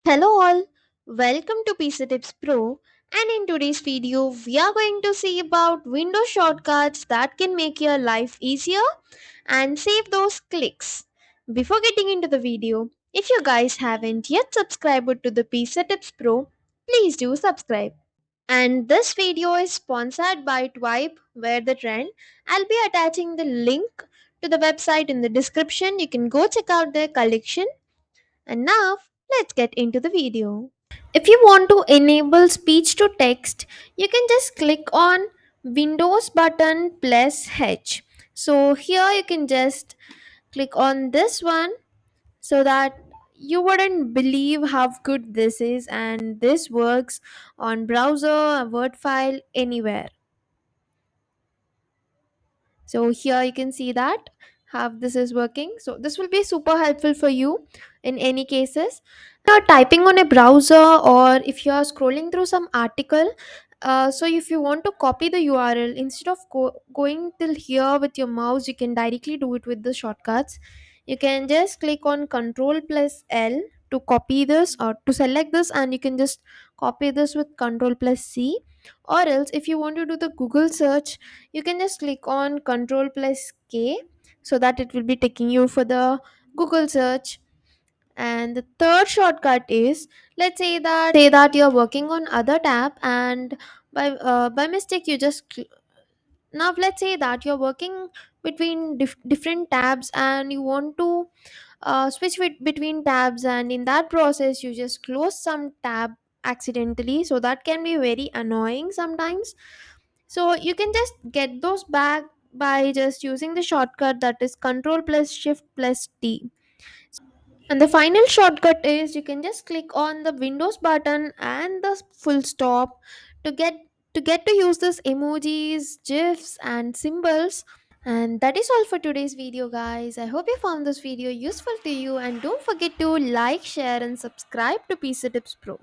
Hello all, welcome to PC Tips Pro, and in today's video we are going to see about window shortcuts that can make your life easier and save those clicks. Before getting into the video, if you guys haven't yet subscribed to the PC Tips Pro, please do subscribe. And this video is sponsored by Twibe Where the Trend. I'll be attaching the link to the website in the description. You can go check out their collection. And now, let's get into the video. If you want to enable speech to text, you can just click on Windows button plus H. So here you can just click on this one so that you wouldn't believe how good this is, and this works on browser, a Word file, anywhere. So here you can see that how this is working. So this will be super helpful for you in any cases. You're typing on a browser or if you're scrolling through some article. So if you want to copy the URL, instead of going till here with your mouse, you can directly do it with the shortcuts. You can just click on Control plus L to copy this or to select this, and you can just copy this with Control plus C. Or else if you want to do the Google search, you can just click on Control plus K so that it will be taking you for the Google search. And the third shortcut is, let's say that you're working on other tab, and by mistake you just now let's say that you're working between different tabs and you want to switch between tabs, and in that process you just close some tab accidentally, so that can be very annoying sometimes. So you can just get those back by just using the shortcut that is Control plus Shift plus T. And the final shortcut is you can just click on the Windows button and the full stop to get to use this emojis, gifs and symbols. And that is all for today's video, guys. I hope you found this video useful to you, and don't forget to like, share and subscribe to PC Tips Pro.